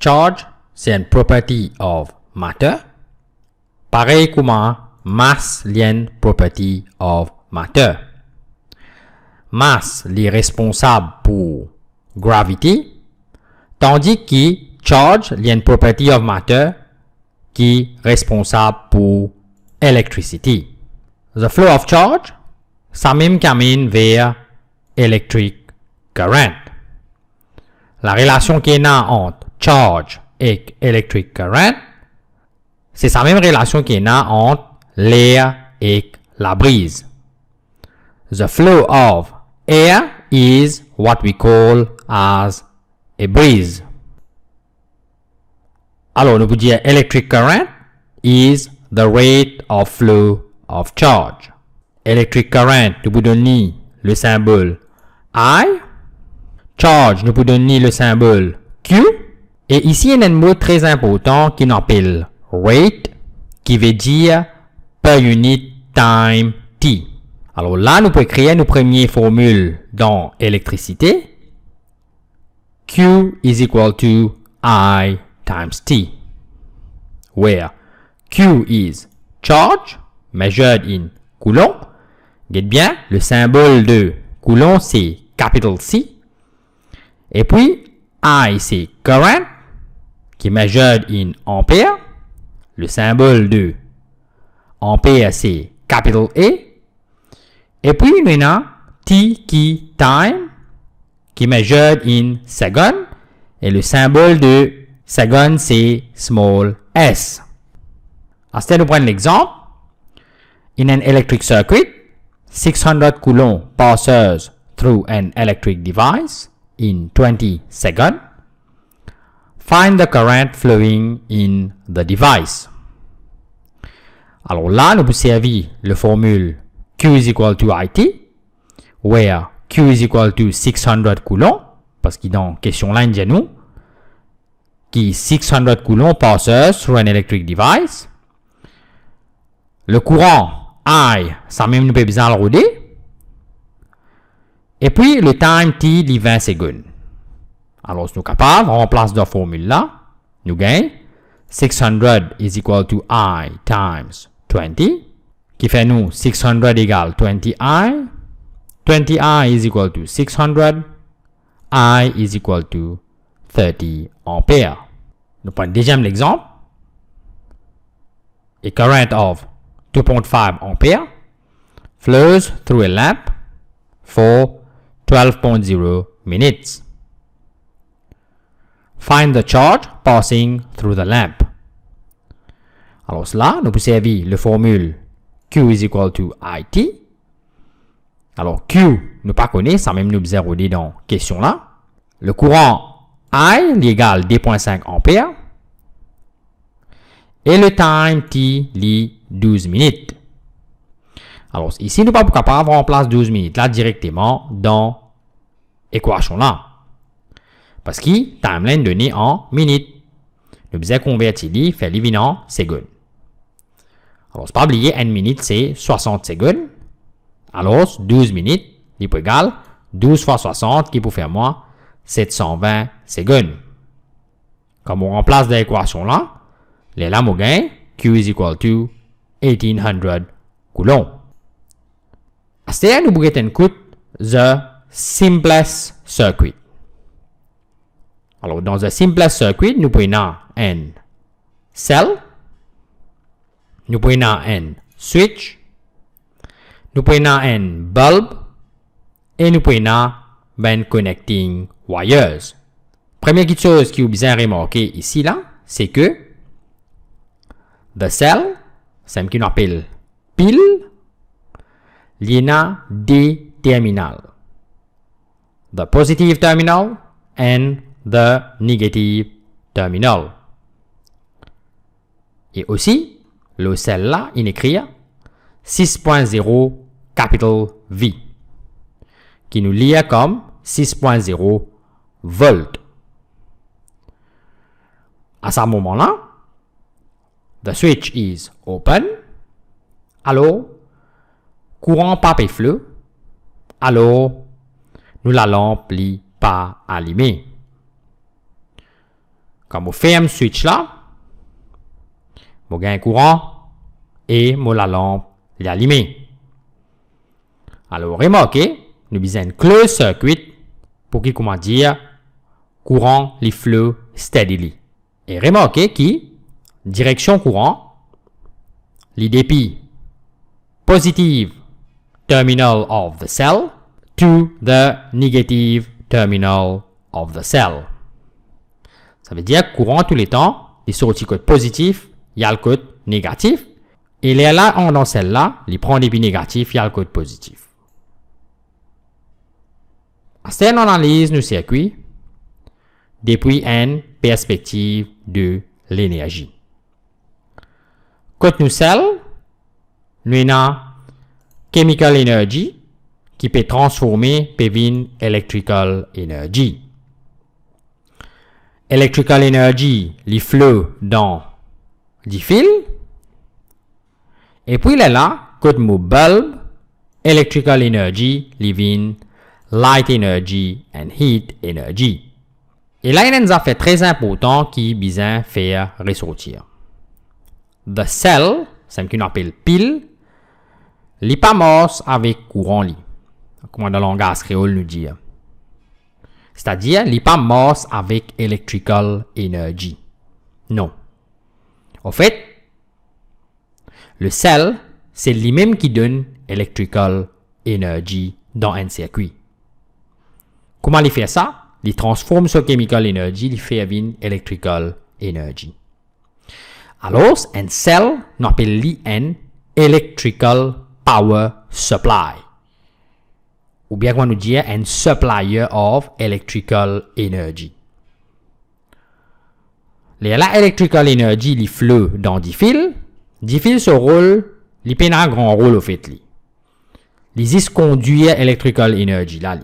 Charge, c'est une property of matter. Pareil comme mass, c'est une property of matter. Mass est responsable pour gravity, tandis que charge est une property of matter qui est responsable pour electricity. The flow of charge, ça même camine vers electric current. La relation qui est entre charge et electric current, c'est sa même relation qui est entre l'air et la brise. The flow of air is what we call as a breeze. Alors, nous pouvons dire electric current is the rate of flow of charge. Electric current, nous pouvons donner le symbole I. Charge, nous pouvons donner le symbole Q. Et ici, il y a un mot très important qui nous appelle rate, qui veut dire per unit time t. Alors là, nous pouvons créer nos premières formules dans électricité. Q is equal to I times t, where Q is charge measured in coulomb. Get bien, le symbole de coulomb c'est capital C. Et puis, I c'est current, qui est measured in ampere. Le symbole de ampere c'est capital A. Et puis, maintenant, T qui time, qui est measured in second. Et le symbole de second c'est small s. Ensuite, nous prenons l'exemple. In an electric circuit, 600 coulombs passes through an electric device in 20 seconds. Find the current flowing in the device. Alors là, nous pouvons servir la formule Q is equal to IT, where Q is equal to 600 coulombs, parce que dans la question là, il nous qui 600 coulombs passes through an electric device. Le courant I, ça même nous peut besoin le rouler. Et puis, le time t, les 20 secondes. Alors, si nous sommes capables, on remplace la formule là. Nous gagnons 600 is equal to I times 20, qui fait nous 600 égale 20I. 20I is equal to 600. I is equal to 30 ampères. Nous prenons le deuxième exemple. A current of 2.5 ampere flows through a lamp for 12.0 minutes. Find the charge passing through the lamp. Alors cela, nous pouvons servir la formule Q is equal to IT. Alors Q, nous pas connaissons, ça même nous besoin de dans la question là. Le courant I égale 2.5 ampères. Et le time t li 12 minutes. Alors ici, nous ne sommes pas capables de remplacer 12 minutes là directement dans l'équation là. Parce que timeline donné en minutes. Nous devons convertir li, faire li en secondes. Alors, c'est pas oublier, 1 minute c'est 60 secondes. Alors, 12 minutes, il est égal 12 fois 60 qui peut faire moi 720 secondes. Comme on remplace dans l'équation là, les lames au gain, Q is equal to 1800 coulombs. C'est nous pouvons écouter the simplest circuit. Alors, dans the simplest circuit, nous pouvons un cell, nous pouvons un switch, nous pouvons un bulb, et nous pouvons un connecting wires. Première chose qui est bien remarquer ici là, c'est que the cell, c'est ce qu'on appelle pile, il y a des terminaux. The positive terminal and the negative terminal. Et aussi, le cell là, il écrit 6.0 capital V, qui nous lie comme 6.0 volts. À ce moment-là, the switch is open. Alors, courant pas flou. Alors, nous la lampe n'est pas allumée. Quand je ferme switch là, je gagne courant et la lampe est allumée. Alors, remarquez, nous avons un closed circuit pour qu'il, comment dire, courant les flow steadily. Et remarquez que direction courant, les dépits positive terminal of the cell to the negative terminal of the cell. Ça veut dire que courant tous les temps, il sort du code positif, il y a le code négatif, et là, dans celle-là, il prend des dépits négatifs, il y a le code positif. C'est une analyse du circuit depuis une perspective de l'énergie. Quand nous sommes, nous avons chemical energy qui peut transformer en electrical energy. Electrical energy, les flots dans des fils. Et puis là, quand nous bulb, electrical energy, living light energy and heat energy. Et là, il y a une affaire très importante qui est besoin de faire ressortir. The cell, c'est ce qu'on appelle pile, n'est pas mort avec courant. Comme dans le langage créole nous dit. C'est-à-dire, il n'est pas mort avec electrical energy. Non. En fait, le cell, c'est lui-même qui donne electrical energy dans un circuit. Comment il fait ça? Il transforme ce chemical energy, il fait une electrical energy. Alors, un cell, on appelle un electrical power supply. Ou bien, on nous dit un supplier of electrical energy. La electrical energy, il flot dans des fils. Des fils, ce rôle, il peut un grand rôle au fait. Ils conduisent electrical energy là.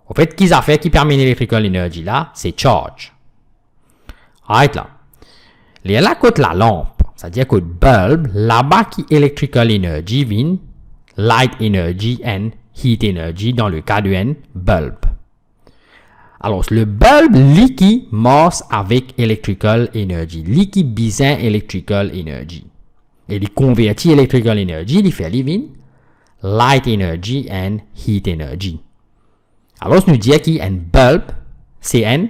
En fait, qu'ils a fait qui permet l'électrical energy là, c'est charge. Right là. Là, côté la lampe, c'est-à-dire que le bulb, là-bas qui electrical energy vient light energy and heat energy dans le cas d'un bulb. Alors, le bulb, lui qui marche avec electrical energy, lui qui besoin electrical energy. Et il convertit electrical energy, il fait living light energy and heat energy. Alors, nous disons qu'un bulb, c'est un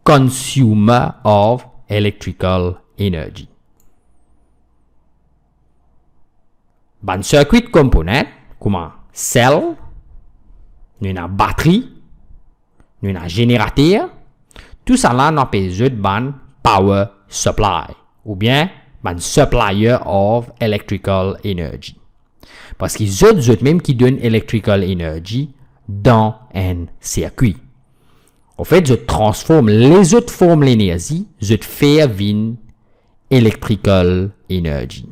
consumer of electrical energy. Dans circuit component, comme cell, nous avons batterie, nous avons générateur, tout ça là, nous avons power supply, ou bien un supplier of electrical energy. Parce qu'ils ont même qui donnent electrical energy dans un circuit. En fait, je transforme les autres formes l'énergie, je fais venir electrical energy.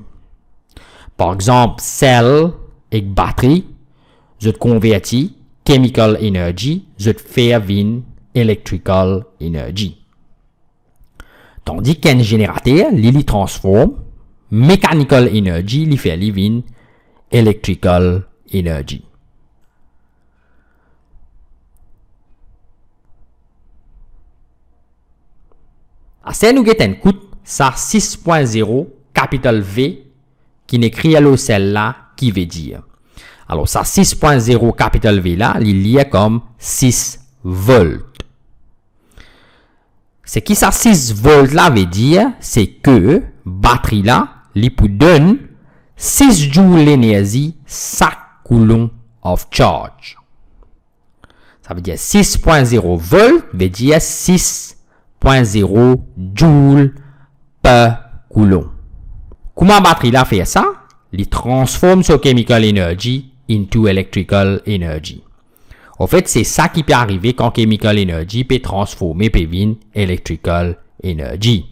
Par exemple, cell et batterie, je convertis chemical energy, je fais venir electrical energy. Tandis qu'un générateur, il transforme mechanical energy, il fait venir electrical energy. Assez nous avons un coup, ça 6.0 capital V qui n'écrit à l'eau celle-là qui veut dire. Alors, ça 6.0 capital V là, il y a comme 6 volts. Ce qui ça 6 volts là veut dire, c'est que batterie là, il peut donner 6 joules d'énergie 5 coulombs of charge. Ça veut dire 6.0 volts veut dire 6.0 joules per coulomb. Comment batterie là fait ça? Il transforme ce chemical energy into electrical energy. En fait, c'est ça qui peut arriver quand chemical energy peut transformer en electrical energy.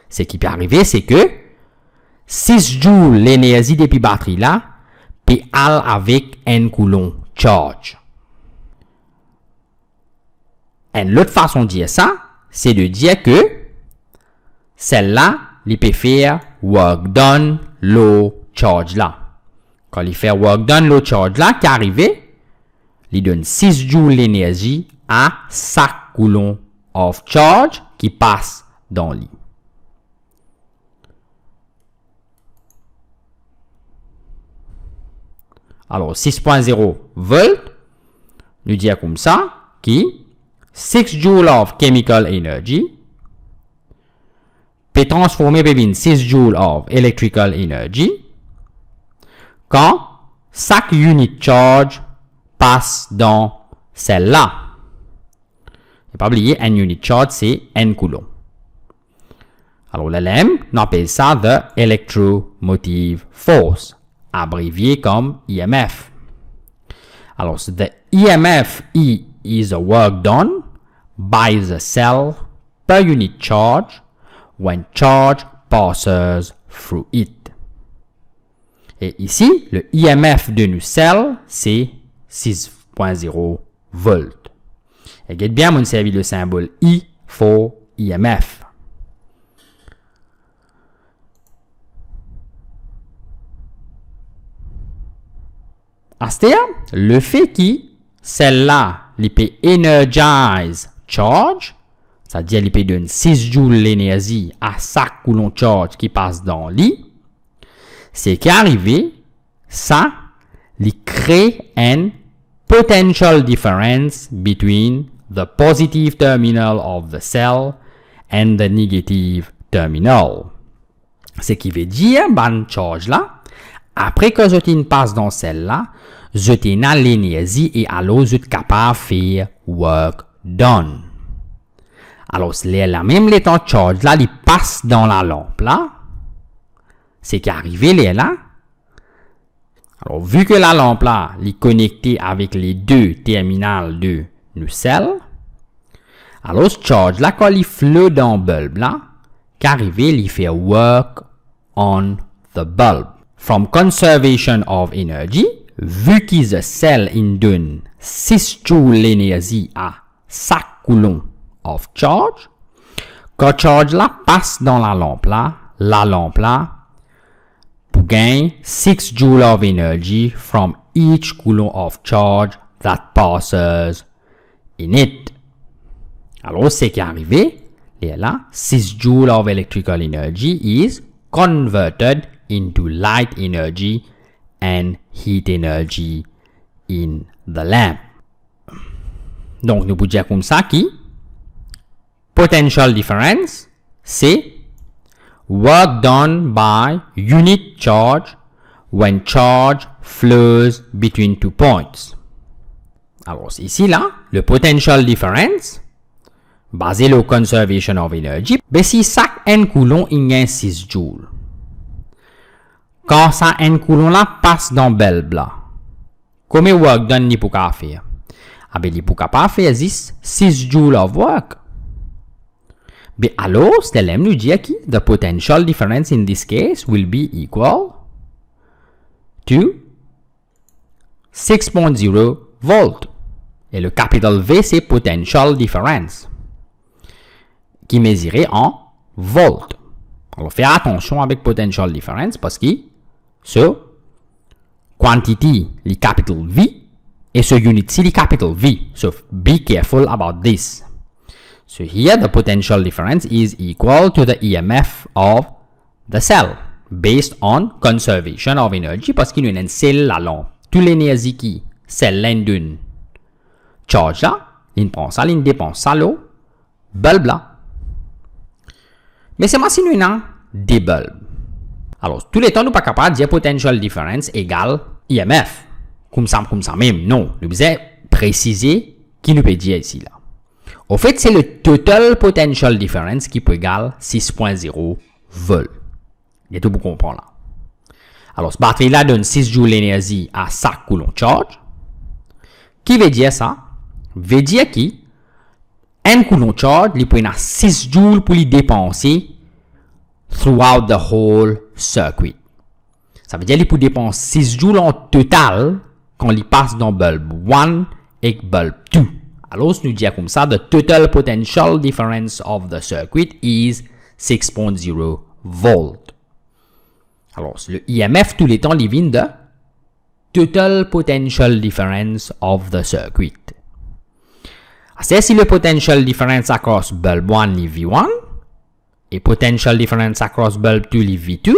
Ce qui peut arriver, c'est que 6 joules l'énergie depuis batterie là peut aller avec 1 coulomb charge. Une autre façon de dire ça, c'est de dire que celle-là, il peut faire work done low charge là. Quand il fait work done low charge là, qui arrive, il donne 6 joules d'énergie à 5 coulombs of charge qui passe dans lui. Alors, 6.0 volts, nous dit comme ça, qui 6 joules of chemical energy peut transformer en 6 joules of electrical energy quand chaque unit charge passe dans celle-là. Et pas oublier, un unit charge, c'est N coulomb. Alors, l'LM, on appelle ça the electromotive force, abrévié comme EMF. Alors, the EMF E is the work done by the cell per unit charge when charge passes through it. Et ici, le EMF de nos cells, c'est 6.0 volts. Et regarde bien, on servi le symbole E for EMF. À ce terme, le fait que celle-là, il peut energize charge, c'est-à-dire il peut donner 6 joules d'énergie à chaque coulomb charge qui passe dans lui, c'est qu'arrivé, ça, il crée un potential difference between the positive terminal of the cell and the negative terminal. Ce qui veut dire, ban charge là, après que je passe dans celle-là, je t'ai l'énergie et alors je suis capable de faire work done. Alors, la même les temps charge là, il passe dans la lampe là. C'est qu'arrivé là. Alors, vu que la lampe là, est connectée avec les deux terminales de nos cells, alors, ce charge là, quand il flotte dans le bulbe là, qu'arrivé, il fait work on the bulb. From conservation of energy, vu que the cell in donne 6 joules d'énergie à chaque coulomb of charge, quand charge là passe dans la lampe là, pour gagner 6 joules of energy from each coulomb of charge that passes in it. Alors, c'est qui est arrivé, et là, 6 joules of electrical energy is converted into light energy and heat energy in the lamp. Donc, nous pouvons dire comme ça que potential difference, c'est work done by unit charge when charge flows between 2 points. Alors, ici, là, le potential difference, basé sur conservation of energy, ben si chaque N coulomb, il y a 6 joules. Quand ça N coulomb là passe dans bulbe là, comment work done ni pour faire? Ah ben il pour faire 6 joules of work. Ben alors, c'est l'aime nous dire que the potential difference in this case will be equal to 6.0 volt. Et le capital V c'est potential difference qui est mesuré en volt. Alors faire attention avec potential difference parce que ce quantity, le capital V, et ce unit, c'est le capital V. So, be careful about this. So, here the potential difference is equal to the EMF of the cell, based on conservation of energy, parce qu'il y a une cell la lampe. Toute l'énergie qui, celle là, d'une charge là, il prend ça, il dépense ça, le bulbe là. Mais c'est moi si nous avons des bulbes. Alors, tous les temps, nous ne sommes pas capables de dire potential difference égale EMF. Comme ça même. Non. Nous devons préciser qui nous peut dire ici là. Au fait, c'est le total potential difference qui peut égaler 6.0 volts. Il y a tout pour comprendre là. Alors, ce batterie là donne 6 joules d'énergie à chaque coulomb charge. Qui veut dire ça? Veut dire que un coulomb charge, il peut avoir 6 joules pour les dépenser throughout the whole circuit. Ça veut dire qu'il peut dépenser 6 joules en total quand il passe dans bulb 1 et bulb 2. Alors, nous disons comme ça, the total potential difference of the circuit is 6.0 volt. Alors, le EMF, tous les temps, il vient de total potential difference of the circuit. C'est si le potential difference across bulb 1 et V1, et potential difference across bulb 2 li V2,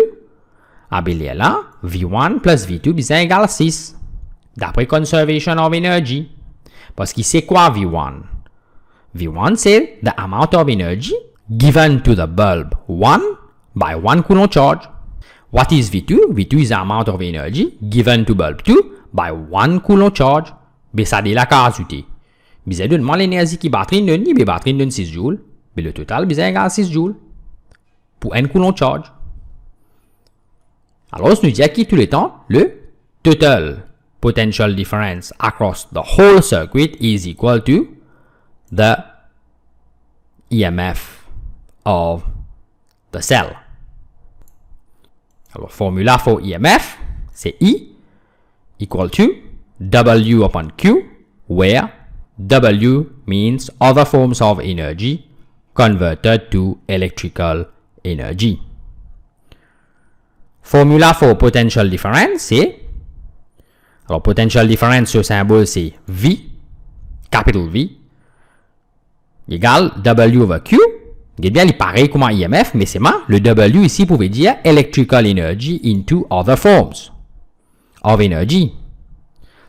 abili là, V1 plus V2 bisa égal 6. D'après conservation of energy. Parce que c'est quoi V1? V1 c'est the amount of energy given to the bulb 1 by 1 coulomb charge. What is V2? V2 is the amount of energy given to bulb 2 by 1 coulomb charge. Mais ça dit la ajouter. Bisa donne l'énergie qui batterie donne, mais batterie donne 6 joules. Mais le total bisa égal 6 joules. Pour 1 coulomb charge. Alors, nous dit qui tout le temps, le total potential difference across the whole circuit is equal to the EMF of the cell. Alors, formula for EMF, c'est E equal to W upon Q, where W means other forms of energy converted to electrical energy. Formula for potential difference, c'est alors potential difference, ce symbole c'est V, capital V, égale W over Q. Il est bien pareil comme EMF, mais c'est le W ici pouvait dire electrical energy into other forms of energy.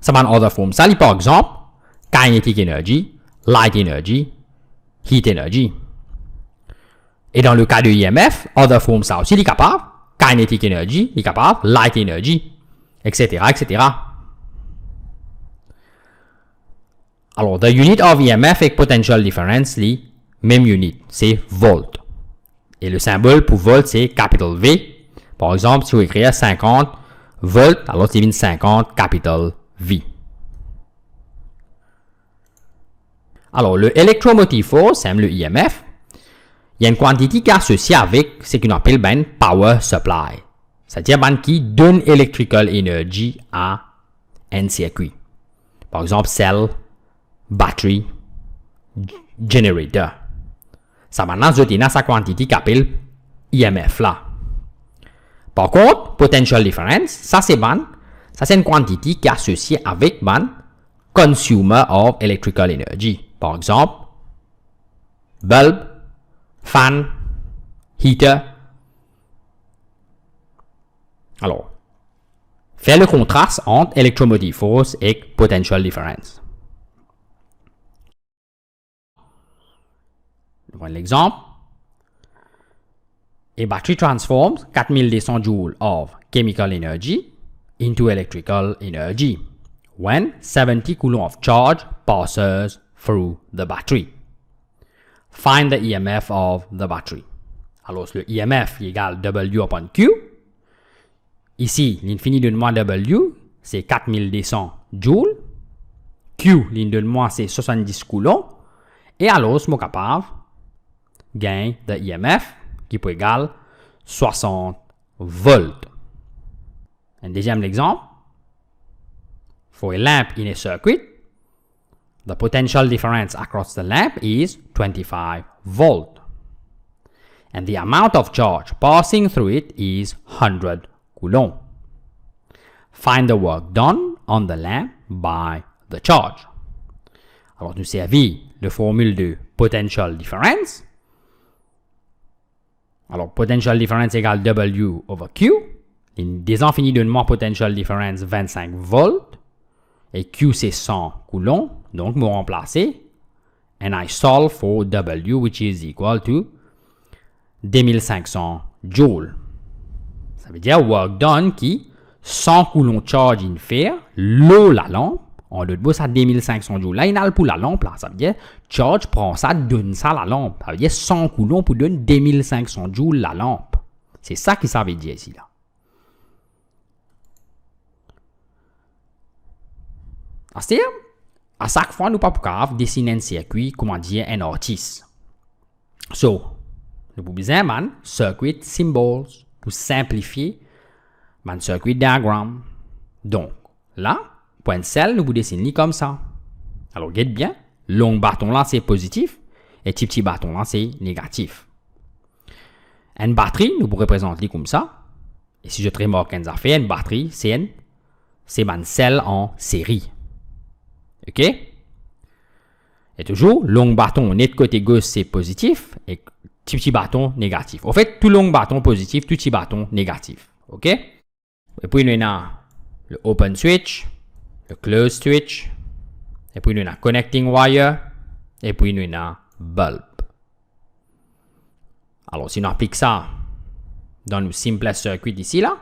Ça va other forms. Ça, par exemple, kinetic energy, light energy, heat energy. Et dans le cas de EMF, other forms, ça aussi, il est capable. Kinetic energy, il est capable. Light energy, etc., etc. Alors, the unit of EMF et potential difference, les même unit, c'est volt. Et le symbole pour volt, c'est capital V. Par exemple, si vous écrivez 50 volts, alors c'est 50 capital V. Alors, le electromotive force, c'est le EMF. Il y a une quantité qui est associée avec ce qu'on appelle ben power supply. C'est-à-dire ben qui donne electrical energy à un circuit. Par exemple, cell, battery, generator. Ça maintenant, je tiens sa quantité qui appelle EMF là. Par contre, potential difference, ça c'est ban. Ça c'est une quantité qui est associée avec ban consumer of electrical energy. Par exemple, bulb, fan, heater. Alors, faire le contraste entre electromotive force et potential difference. Voilà l'exemple. A battery transforms 4200 joules of chemical energy into electrical energy when 70 coulomb of charge passes through the battery. Find the EMF of the battery. Alors, le EMF égale W upon Q. Ici, l'infini de moi W, c'est 4200 joules. Q, l'infini de moi, c'est 70 coulombs. Et alors, je suis capable gain de EMF qui peut égal 60 volts. Un deuxième exemple. For a lamp in a circuit, the potential difference across the lamp is 25 volt. And the amount of charge passing through it is 100 coulomb. Find the work done on the lamp by the charge. Alors, nous servons la formule de potential difference. Alors, potential difference égale W over Q. Des infinis de moi potential difference 25 volts. Et Q c'est 100 coulombs. Donc, me remplacer. And I solve for W which is equal to 2500 joules. Ça veut dire work done qui 100 coulombs charge in faire l'eau la lampe. En d'autres mots, ça 2500 joules. Là, il y a pour la lampe. Là. Ça veut dire charge prend ça, donne ça la lampe. Ça veut dire 100 coulombs pour donner 2500 joules la lampe. C'est ça qui ça veut dire ici. Là. C'est-à-dire, à chaque fois, nous ne pouvons pas dessiner un circuit, comment dire, un artiste. So, nous pouvons besoin d'un circuit symbols pour simplifier un circuit diagramme. Donc, là, pour un cell, nous pouvons dessiner comme ça. Alors, regardez bien, long bâton là, c'est positif, et petit bâton là, c'est négatif. Une batterie, nous pouvons représenter comme ça. Et si je te remarque une affaire, une batterie, c'est un cell en série. OK? Et toujours, long bâton, net côté gauche, c'est positif, et petit bâton négatif. En fait, tout long bâton positif, tout petit bâton négatif. OK? Et puis, nous avons le open switch, le close switch, et puis nous avons connecting wire, et puis nous avons bulb. Alors, si nous appliquons ça dans le simple circuit ici, là,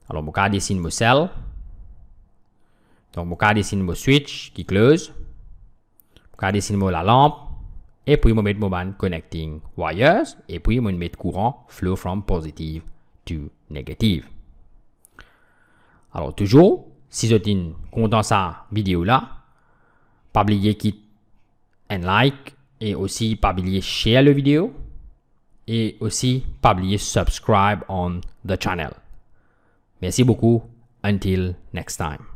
alors, je vais dessiner mon cell. Donc, je vais dessiner mon switch qui close. Je vais dessiner la lampe. Et puis, je vais mettre mon connecting wires. Et puis, je vais mettre courant flow from positive to negative. Alors, toujours, si vous êtes content de cette vidéo-là, pas oublier quitter un like et aussi pas oublier share la vidéo et aussi pas oublier subscribe on the channel. Merci beaucoup. Until next time.